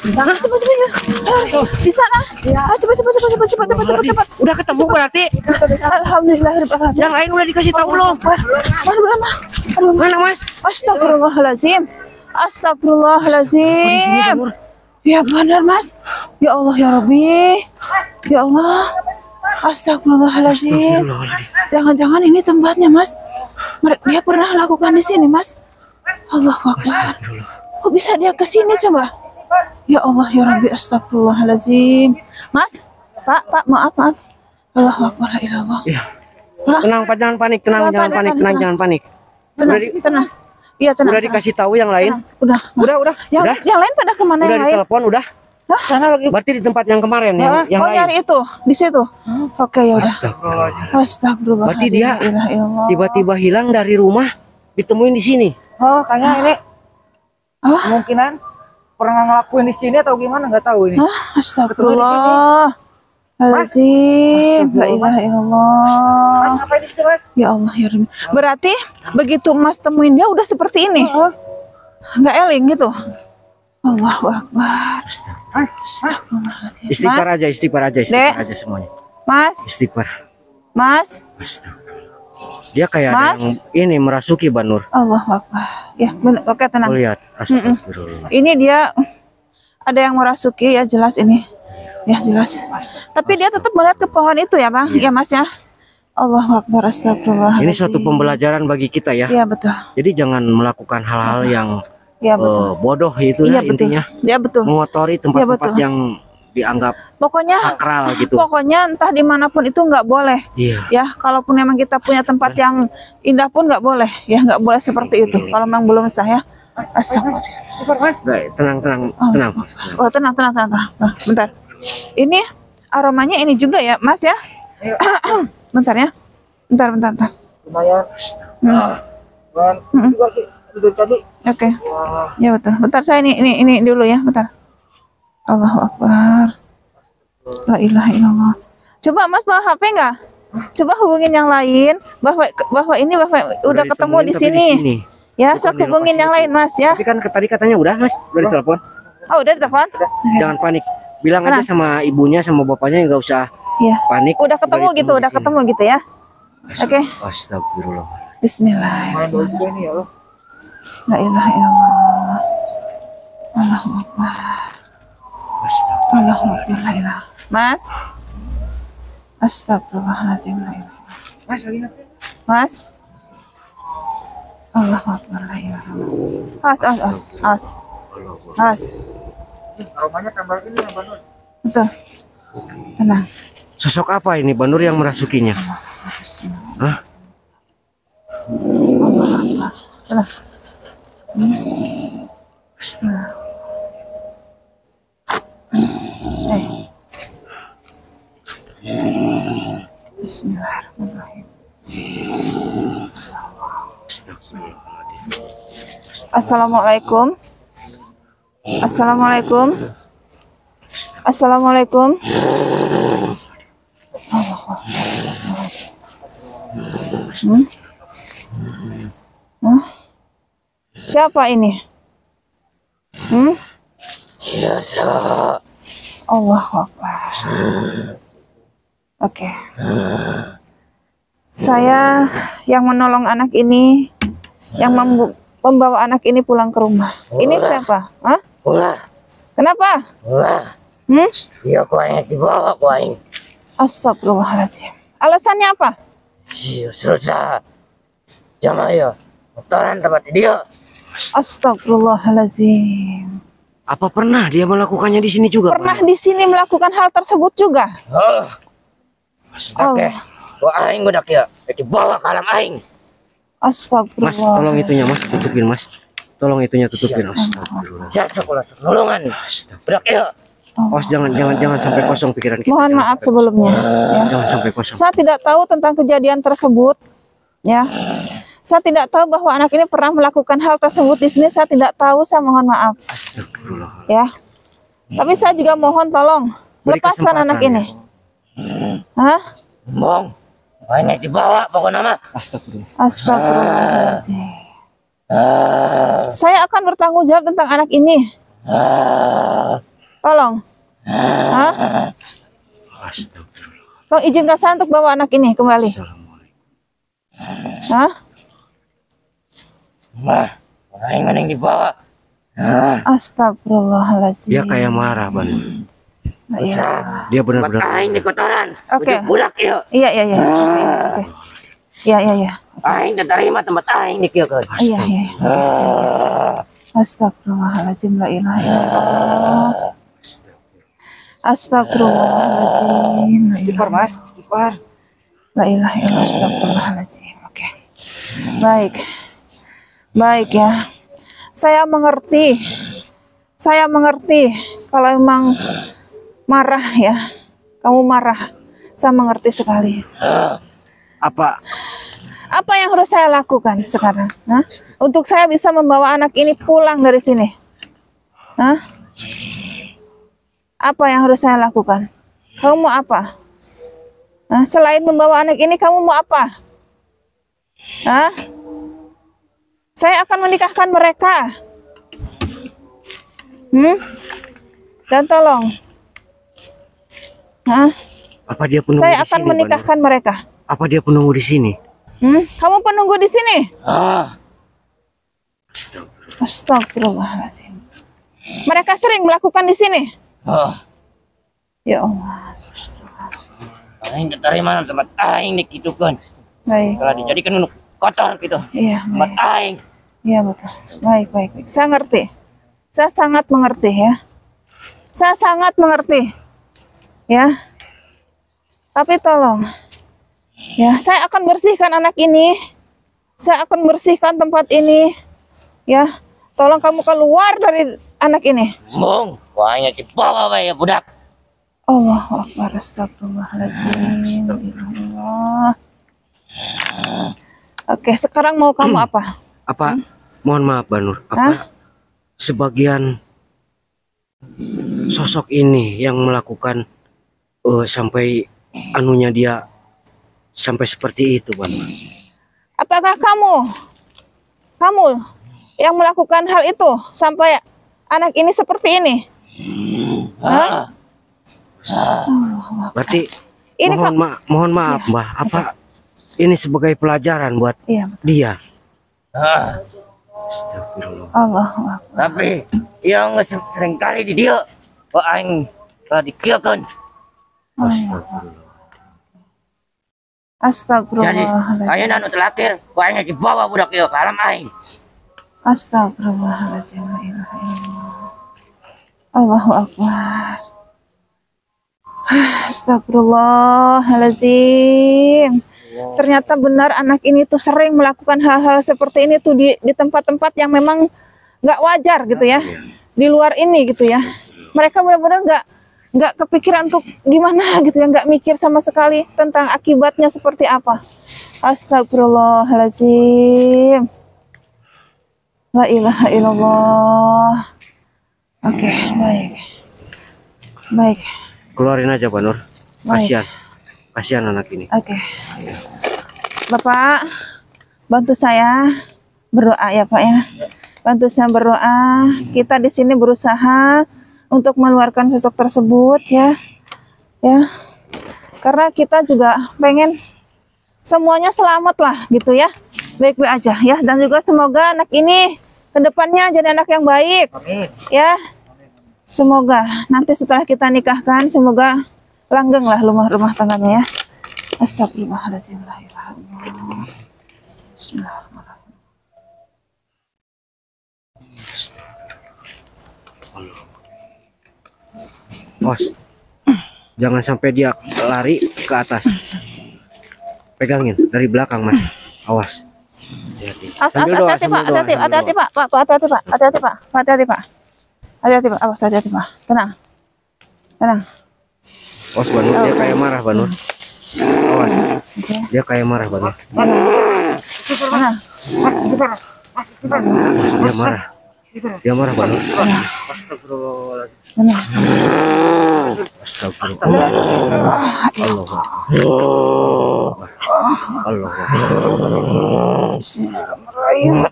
Coba coba. Di sana. Cepat. Udah ketemu berarti? Alhamdulillah. Yang lain udah dikasih tahu belum? Mana Mas? Astagfirullahalazim. Di sini Banur. Ya benar Mas. Ya Allah ya Rabbi. Ya Allah. Astagfirullahalazim. Jangan-jangan ini tempatnya Mas. Dia pernah lakukan di sini Mas. Allahu Akbar. Kok bisa dia ke sini coba? Ya Allah ya Rabbi. Astagfirullahalazim. Mas, Pak, maaf. Allahu Akbar. Ya Allah. Iya. Pak. Tenang Pak, jangan panik. Jangan panik. Tenang. Iya tenang. Udah dikasih tahu yang lain? Udah. Yang lain pada kemana udah yang lain? Ditelepon udah? Hah? Sana lagi. Berarti di tempat yang kemarin yang lain. Nyari itu di situ. Oke ya udah. Astagfirullah. Berarti dia tiba-tiba hilang dari rumah, ditemuin di sini. Oh, kayaknya ini kemungkinan pernah ngelakuin di sini atau gimana nggak tahu ini. Astagfirullah. Alazim, la ilaha illallah. Mas, ngapain di situ, Mas? Ya Allah ya Rabbi. Berarti begitu Mas temuin dia udah seperti ini. Nggak eling gitu. Allahu Akbar. Astagfirullahaladzim. Istighfar aja semuanya. Mas. Istighfar. Mas. Dia kayak ada yang ini merasuki Banur. Allahu Akbar. Ya, benar. Oke, tenang. Lihat. Astagfirullah. Ini dia ada yang merasuki ya, jelas ini. Ya, jelas. Tapi dia tetap melihat ke pohon itu ya, Bang. Ya, Mas ya. Allahu Akbar. Astagfirullah. Ini suatu pembelajaran bagi kita ya. Iya, betul. Jadi jangan melakukan hal-hal yang bodoh itu ya intinya. Ya, betul. Mengotori tempat-tempat yang dianggap pokoknya sakral gitu. Pokoknya entah dimanapun itu nggak boleh. Iya. Ya, kalaupun memang kita punya tempat yang indah pun nggak boleh. Ya, nggak boleh seperti itu. Kalau memang belum sah ya. Astagfirullah. Tenang. Oh, tenang. Nah, bentar. Ini aromanya ini juga ya, Mas ya. Bentar ya. Bentar. Lumayan. Oke. Ya betul. Bentar saya ini dulu ya, bentar. Allahu Akbar. La ilaha illallah. Coba Mas bawa HP enggak? Coba hubungin yang lain bahwa udah ketemu di sini. Ya, sok hubungin yang lain Mas ya. Tapi kan tadi katanya udah Mas, udah ditelepon. Oh, udah ditelepon? Jangan panik. Bilang aja sama ibunya sama bapaknya nggak usah panik. Udah ketemu gitu ya. Oke. Astagfirullah. Bismillahirrahmanirrahim. La ilaha illallah. Allahu Akbar. Astagfirullah. Mas. Astagfirullahaladzim. Mas. Allahu Akbar. As. Aromanya tambah ini ya, Banur. Betul. Tenang. Sosok apa ini Banur yang merasukinya? Hah? Tenang. Bismillahirrahmanirrahim. Assalamualaikum. Siapa ini? Allahu Akbar. Oke. Saya yang menolong anak ini, yang membawa anak ini pulang ke rumah. Ini siapa? Hah? Kenapa? Iya, kuahnya dibawa kuahnya. Astagfirullahaladzim. Alasannya apa? Susah. Jangan ya. Motoran tempat dia. Astagfirullahaladzim. Apa pernah dia melakukannya di sini juga? Pernah di sini melakukan hal tersebut juga? Oke. Wah, aing udah kia. Dibawa ke alam aing. Astagfirullah. Mas, tolong itunya Mas, tutupin Mas. Tolong itunya tutupin. Astagfirullah. Jangan sekolah pertolongan. Udah kia. Jangan sampai kosong pikiran kita. Mohon maaf sebelumnya. Ya. Jangan sampai kosong. Saya tidak tahu tentang kejadian tersebut. Ya. Saya tidak tahu bahwa anak ini pernah melakukan hal tersebut di sini. Saya tidak tahu. Saya mohon maaf. Astagfirullah. Ya. Tapi saya juga mohon tolong lepaskan anak ini. Hah? Bong. Banyak dibawa pokoknya mah. Astagfirullahaladzim. Saya akan bertanggung jawab tentang anak ini. Astagfirullah. Kau izinkan saya untuk bawa anak ini kembali. Hah? Mah, aing mending dibawa. Astagfirullahaladzim. Dia kayak marah, Banur. Nah, iya. Dia benar-benar. Aing di kotoran. Oke. Budak ieu. Iya, iya, iya. Oke. Iya, iya, iya. Aing teu tarima tempat aing dikieukeun. Iya, iya. Astagfirullahaladzim. La ilaha illallah. Astagfirullahaladzim. La Istighfar, Mas. Istighfar. ilaha illallah. Astagfirullahaladzim. Oke. Baik. Baik ya. Saya mengerti. Saya mengerti kalau emang marah ya. Kamu marah. Saya mengerti sekali. Apa Apa yang harus saya lakukan sekarang? Hah? Untuk saya bisa membawa anak ini pulang dari sini. Hah? Apa yang harus saya lakukan? Kamu mau apa? Hah? Selain membawa anak ini, kamu mau apa? Hah? Saya akan menikahkan mereka. Dan tolong. Hah? apa dia penunggu Saya di akan sini, menikahkan mereka. Banur? Apa dia penunggu di sini? Kamu penunggu di sini? Astagfirullah. Astagfirullahaladzim. Mereka sering melakukan di sini. Ya Allah. Aing teu tarima tempat aing dikitukeun. Baik. Kalau dijadikan untuk kotor gitu. Iya, Tempat baik. aing. Iya betul. Baik, baik, baik. Saya ngerti. Saya sangat mengerti ya. Saya sangat mengerti. Ya. Tapi tolong. Ya, saya akan bersihkan anak ini. Saya akan bersihkan tempat ini. Ya. Tolong kamu keluar dari anak ini. Mung, wahnya dibawa wae ya budak. Allahu Akbar. Astagfirullahaladzim. Allah. Oke, sekarang mau kamu apa? Apa? Mohon maaf, Banur. Apa? Sebagian sosok ini yang melakukan sampai anunya dia sampai seperti itu, Banur. Apakah kamu yang melakukan hal itu sampai anak ini seperti ini? Hah? Berarti Ini mohon maaf, Mbah. Apa ini sebagai pelajaran buat Iya. dia? Ah, Astagfirullah. Allahu Akbar. tapi yang sering kali di dia, wah aing kalau dikieukeun. Astagfirullah. Jadi Astagfirullahaladzim. ayeuna anu terakhir, wah aing dibawa budak ieu ka alam aing. Astagfirullahaladzim. La ilaha illallah. Allahu Akbar. Astagfirullahaladzim. Ternyata benar anak ini tuh sering melakukan hal-hal seperti ini tuh di tempat-tempat yang memang nggak wajar gitu ya. Di luar ini gitu ya. Mereka benar-benar nggak kepikiran untuk gimana gitu ya, nggak mikir sama sekali tentang akibatnya seperti apa. Astagfirullahaladzim. La ilaha illallah. Oke, baik. Baik. Keluarin aja, Banur. Baik. Kasihan anak ini. Oke. Bapak, bantu saya berdoa ya, Pak ya. Bantu saya berdoa. Kita di sini berusaha untuk mengeluarkan sosok tersebut ya. Ya. Karena kita juga pengen semuanya selamat lah gitu ya. Baik-baik aja ya, dan juga semoga anak ini kedepannya jadi anak yang baik. Amin. Ya. Semoga nanti setelah kita nikahkan, semoga langgeng lah rumah tangganya ya. Astagfirullahaladzim. La ilaha illallah. Bismillahirrahmanirrahim. Bos, jangan sampai dia lari ke atas. Pegangin dari belakang, Mas. Awas. Hati-hati Pak, hati-hati Pak, hati-hati Pak, hati-hati Pak, hati-hati Pak, hati-hati Pak, awas, hati-hati Pak, tenang, tenang. Awas, Banur, dia kayak marah, Banur. Awas, dia kayak marah, Banur. Tenang. Awas, dia marah. Dia marah, Banur. Tenang. Astagfirullah. Allah. Bismillahirrahmanirrahim.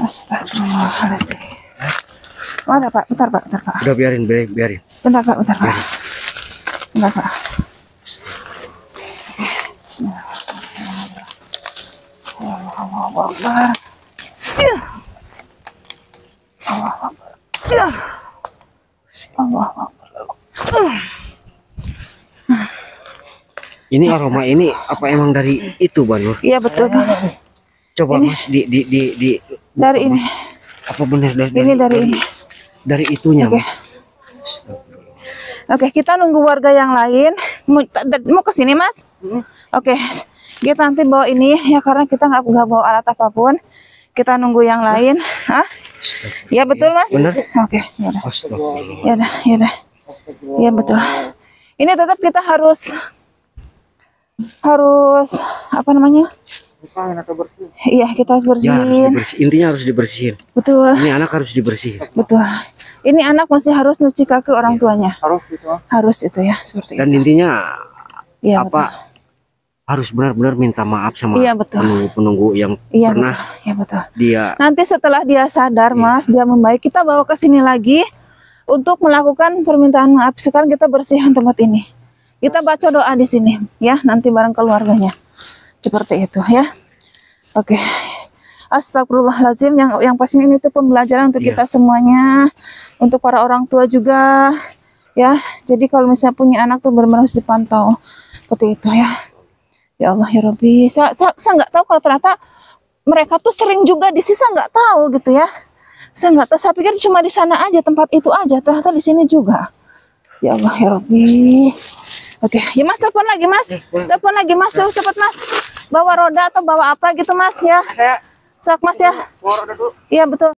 Astagfirullahaladzim. Oh, ada Pak, bentar Pak. Udah biarin. Bentar Pak. Bentar Pak. Allahu Akbar. Ya. Allahu Akbar. Ya. Allahu Akbar. Ini aroma ini apa emang dari itu, Banur? Iya betul Pak. Coba Ini. Mas di Dari buka, ini. Mas. Apa benar Ini dari ini. dari itunya, Oke. Mas? Oke, kita nunggu warga yang lain. Mau ke sini, Mas? Oke, kita nanti bawa ini ya karena kita nggak bawa alat apapun. Kita nunggu yang lain. Hah? Ya betul, Mas. Benar? Oke, ya udah. Astagfirullah. Ya udah. Ya betul. Ini tetap kita harus apa namanya? Bukain atau bersih. Iya, kita harus Ya, harus bersihin. dibersihin. Intinya harus dibersihin. Betul, Ini anak harus dibersihin. betul. Ini anak masih harus nyuci kaki orang tuanya. Harus itu. Harus itu ya, seperti Dan itu. intinya Iya, betul. apa? Harus benar-benar minta maaf sama Iya, betul. penunggu-penunggu yang Iya, pernah betul. Iya, betul. dia Nanti setelah dia sadar, Iya. Mas, dia membaik, kita bawa ke sini lagi untuk melakukan permintaan maaf. Sekarang kita bersihkan tempat ini. Kita baca doa di sini, ya, nanti bareng keluarganya. Seperti itu, ya. Oke. Astagfirullahaladzim, yang pastinya ini tuh pembelajaran untuk Iya. kita semuanya, untuk para orang tua juga, ya. Jadi kalau misalnya punya anak tuh benar-benar harus dipantau, seperti itu, ya. Ya Allah ya Rabbi, saya nggak tahu kalau ternyata mereka tuh sering juga di sini, saya nggak tahu gitu ya. Saya nggak tahu, saya pikir cuma di sana aja, tempat itu aja, ternyata di sini juga. Ya Allah ya Rabbi. Oke, ya Mas, telepon lagi Mas, cepet Mas, bawa roda atau bawa apa gitu Mas ya, Saya sak Mas ya. bawa roda dulu. Iya betul.